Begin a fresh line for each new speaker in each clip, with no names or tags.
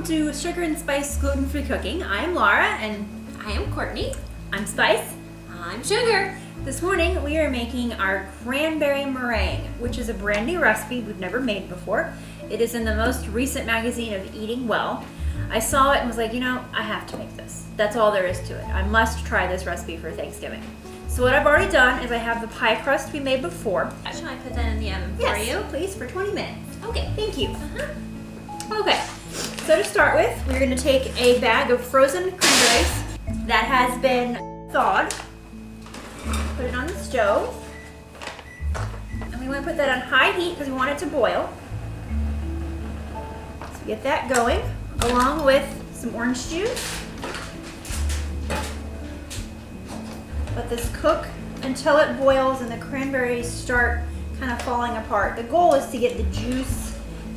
to Sugar and Spice Gluten-free Cooking. I am Laura and
I am Courtney.
I'm Spice.
I'm Sugar.
This morning we are making our Cranberry Meringue, which is a brand new recipe we've never made before. It is in the most recent magazine of Eating Well. I saw it and was like, you know, I have to make this. That's all there is to it. I must try this recipe for Thanksgiving. So what I've already done is I have the pie crust we made before.
Should I put that in the oven for you?
Please, for 20 minutes.
Okay.
Thank you. Okay, so to start with, we're going to take a bag of frozen cranberries that has been thawed. Put it on the stove. And we want to put that on high heat because we want it to boil. So get that going, along with some orange juice. Let this cook until it boils and the cranberries start kind of falling apart. The goal is to get the juice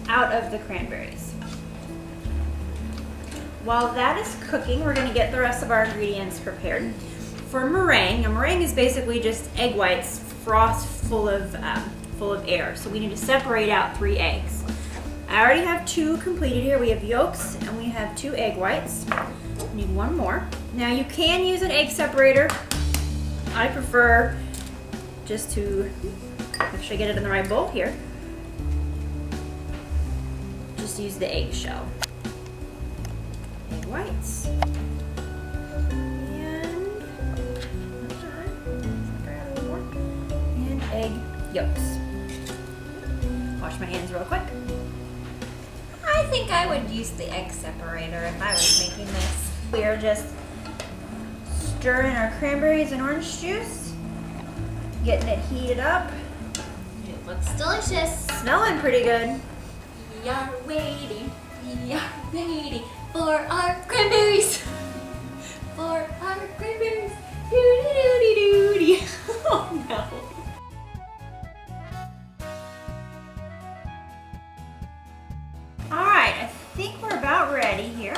out of the cranberries. While that is cooking, we're going to get the rest of our ingredients prepared. For meringue, a meringue is basically just egg whites, frost full of air. So we need to separate out 3 eggs. I already have 2 completed here. We have yolks and we have 2 egg whites. We need 1 more. Now you can use an egg separator. I prefer just to make sure I get it in the right bowl here. Just use the eggshell. Egg whites. And egg yolks. Wash my hands real quick.
I think I would use the egg separator if I was making this.
We are just stirring our cranberries and orange juice. Getting it heated up.
It looks delicious.
Smelling pretty good.
We are waiting for our cranberries. For our cranberries. Doody-doody-doody. Oh no.
Alright, I think we're about ready here.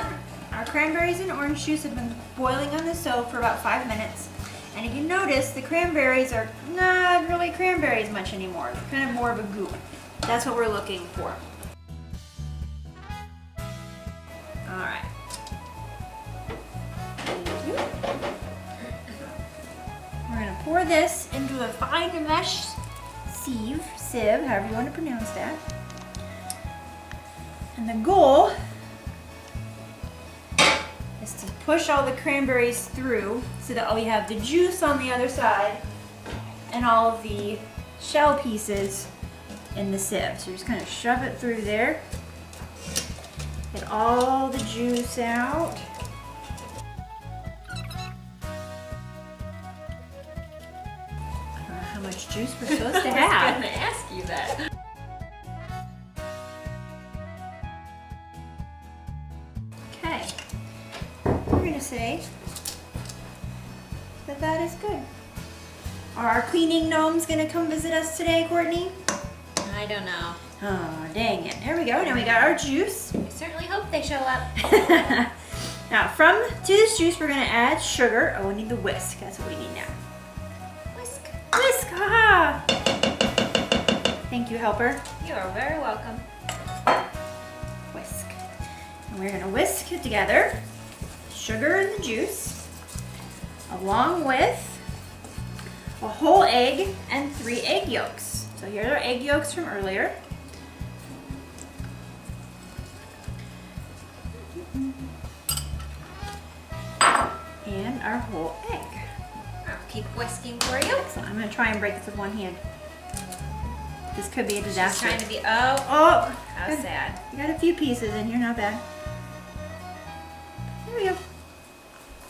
Our cranberries and orange juice have been boiling on the stove for about 5 minutes. And if you notice, the cranberries are not really cranberries much anymore. They're kind of more of a goop. That's what we're looking for. Alright. Thank you. We're going to pour this into a fine mesh sieve, however you want to pronounce that. And the goal is to push all the cranberries through so that we have the juice on the other side and all of the shell pieces in the sieve. So just kind of shove it through there. Get all the juice out. I don't know how much juice we're supposed to have.
I was going to ask you that.
Okay. We're going to say that that is good. Are our cleaning gnomes going to come visit us today, Courtney?
I don't know.
Oh, dang it. There we go. Now we got our juice.
I certainly hope they show up.
Now, to this juice, we're going to add sugar. Oh, we need the whisk. That's what we need now.
Whisk.
Whisk! Ha! Thank you, helper.
You are very welcome.
Whisk. And we're going to whisk it together. Sugar and the juice, along with a whole egg and 3 egg yolks. So here's our egg yolks from earlier. And our whole egg.
I'll keep whisking for you.
Excellent. I'm going to try and break this with one hand. This could be a disaster.
She's trying to be,
Oh!
how
Good.
sad.
You got a few pieces in here, not bad. There we go.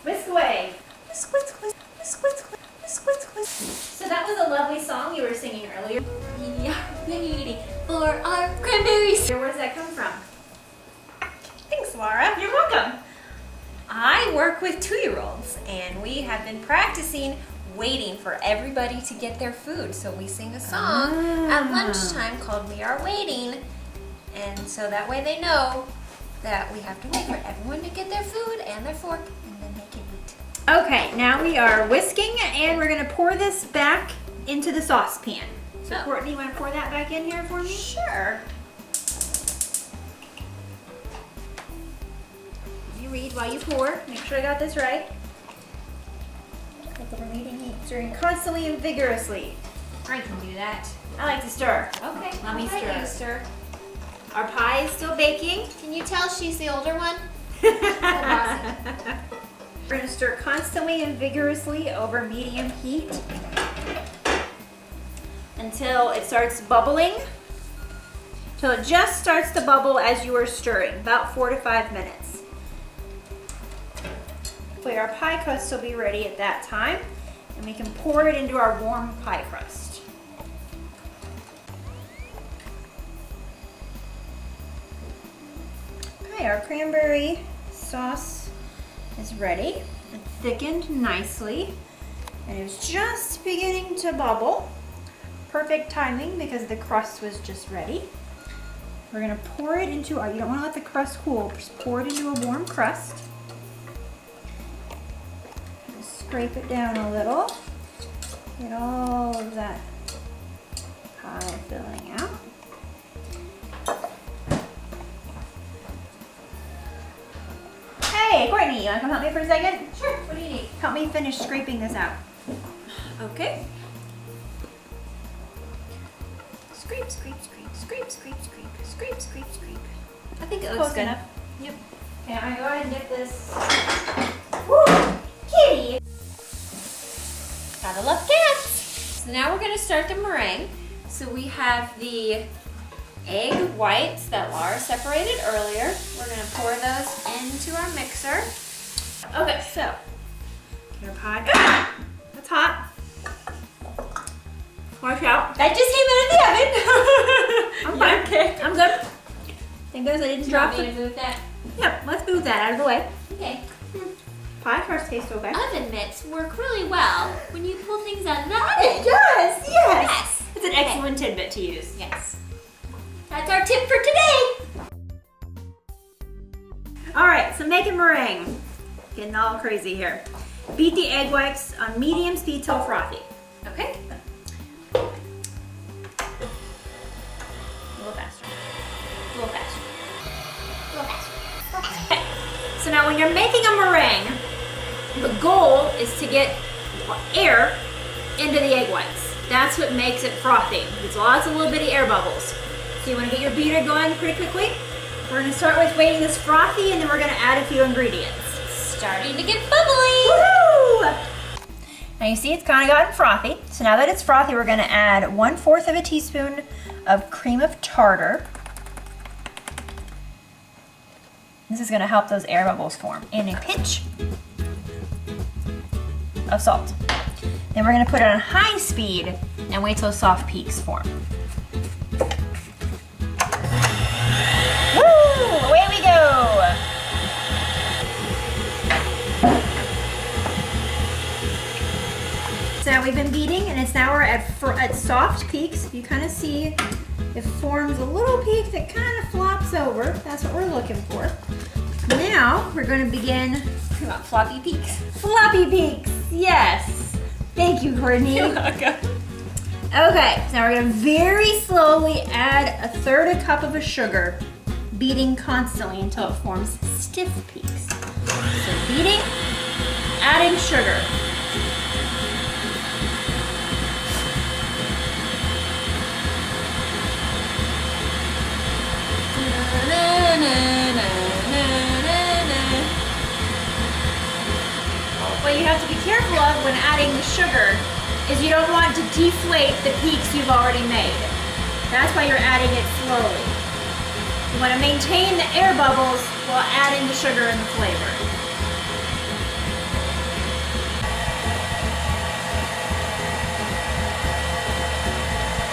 Whisk away.
Whisk, whisk, whisk, whisk, whisk, whisk, whisk, whisk.
So that was a lovely song you were singing earlier.
We are waiting for our cranberries.
Where does that come from?
Thanks, Laura.
You're welcome.
I work with 2-year-olds and we have been practicing waiting for everybody to get their food. So we sing a song at lunchtime called We Are Waiting. And so that way they know that we have to wait for everyone to get their food and their fork and then they can eat.
Okay, now we are whisking and we're going to pour this back into the saucepan. So Courtney, you want to pour that back in here for me?
Sure.
read while you pour. Make sure I got this right. Let the remaining heat, stirring constantly and vigorously.
I can do that.
I like to stir.
Okay.
Let me
I'll let you
stir. Our pie is still baking.
Can you tell she's the older one?
We're gonna stir constantly and vigorously over medium heat until it starts bubbling. Till it just starts to bubble as you are stirring, about 4 to 5 minutes. Hopefully our pie crust will be ready at that time, and we can pour it into our warm pie crust. Okay, our cranberry sauce is ready. It thickened nicely, and it was just beginning to bubble. Perfect timing because the crust was just ready. We're gonna pour it into our, you don't wanna let the crust cool, just pour it into a warm crust. Just scrape it down a little. Get all of that pie filling out. Hey, Courtney, you wanna come help me for a second?
Sure. What do you need?
Help me finish scraping this out.
Okay. Scrape, scrape, scrape, scrape, scrape, scrape, scrape, scrape, scrape. I think it looks
Close
good.
enough.
Yep.
Okay, I'm gonna go ahead and get this. Woo! Kitty!
Gotta love cats. So now we're gonna start the meringue. So we have the egg whites that Laura separated earlier. We're gonna pour those into our mixer.
Okay, so get our pie. It's hot. Watch out.
That just came out of the oven.
I'm fine.
Okay.
I'm good. Thank goodness I didn't drop
Want me
it.
to move that?
Yep, let's move that out of the way.
Okay.
Pie crust tastes okay.
Oven mitts work really well when you pull things out of the
It
oven.
does, yes.
Yes.
It's an excellent tidbit to use.
Yes. That's our tip for today.
All right, so making meringue. Getting all crazy here. Beat the egg whites on medium speed till frothy.
Okay.
A little faster.
A little faster. A little faster.
Okay. So now when you're making a meringue, the goal is to get air into the egg whites. That's what makes it frothy. It's lots of little bitty air bubbles. So you want to get your beater going pretty quickly. We're going to start with waiting this frothy, and then we're going to add a few ingredients.
Starting to get bubbly.
Woohoo! Now you see it's kind of gotten frothy. So now that it's frothy, we're going to add 1/4 of a teaspoon of cream of tartar. This is going to help those air bubbles form. And a pinch of salt. Then we're going to put it on high speed and wait till soft peaks form. Woo! Away we go! So now we've been beating, and it's now we're at soft peaks. You kind of see it forms a little peak that kind of flops over. That's what we're looking for. Now we're going to begin.
We want floppy peaks.
Floppy peaks, yes. Thank you, Courtney.
You're welcome.
Okay, so now we're going to very slowly add 1/3 cup of a sugar, beating constantly until it forms stiff peaks. So beating, adding sugar. What you have to be careful of when adding the sugar is you don't want to deflate the peaks you've already made. That's why you're adding it slowly. You want to maintain the air bubbles while adding the sugar and the flavor.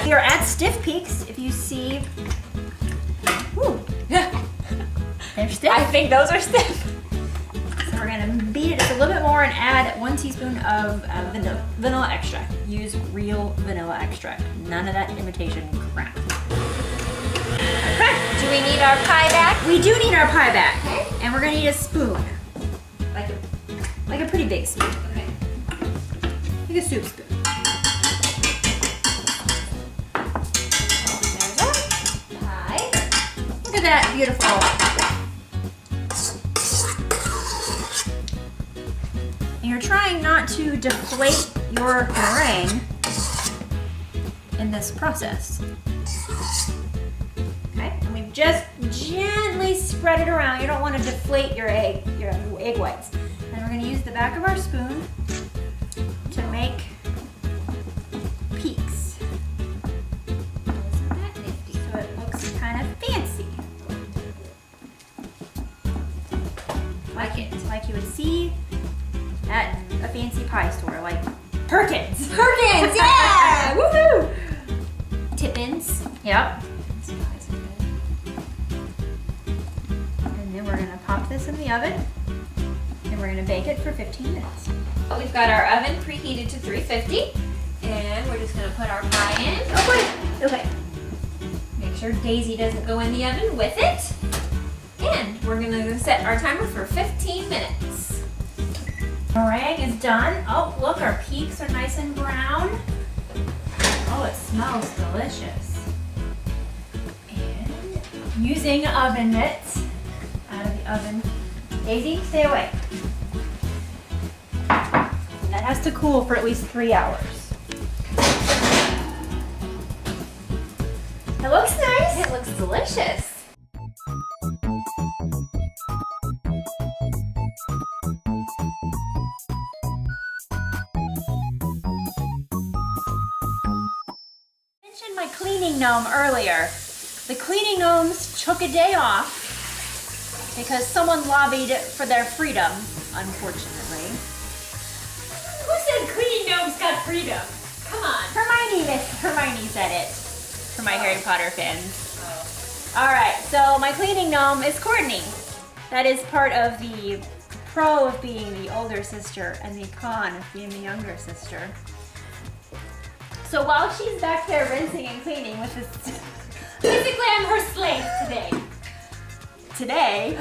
We are at stiff peaks. If you see, whew, they're stiff.
I think those are stiff.
So we're gonna beat it just a little bit more and add 1 teaspoon of vanilla extract. Use real vanilla extract. None of that imitation crap. Okay.
Do we need our pie back?
We do need our pie back.
Okay.
And we're gonna need a spoon. Like a pretty big spoon.
Okay.
Like a soup spoon.
There's our pie.
Look at that beautiful want to deflate your meringue in this process. Okay, and we've just gently spread it around. You don't want to deflate your egg whites. And we're going to use the back of our spoon to make peaks.
Isn't that nifty?
So it looks kind of fancy. Like you would see at a fancy pie store, like Perkins.
Perkins, yeah!
Woohoo!
Tippins.
Yep.
These pies are good.
And then we're gonna pop this in the oven and we're gonna bake it for 15 minutes.
We've got our oven preheated to 350, and we're just gonna put our pie in.
Oh, wait. Okay.
Make sure Daisy doesn't go in the oven with it. And we're gonna set our timer for 15 minutes.
Meringue is done. Oh, look, our peaks are nice and brown. Oh, it smells delicious. And using oven mitts out of the oven. Daisy, stay away. That has to cool for at least 3 hours. It looks nice.
It looks delicious.
I mentioned my cleaning gnome earlier. The cleaning gnomes took a day off because someone lobbied for their freedom, unfortunately.
Who said cleaning gnomes got freedom? Come on.
Hermione said it for my Harry Potter fans. All right, so my cleaning gnome is Courtney. That is part of the pro of being the older sister and the con of being the younger sister. So while she's back there rinsing and cleaning with this,
Basically, I'm her slave today.
today,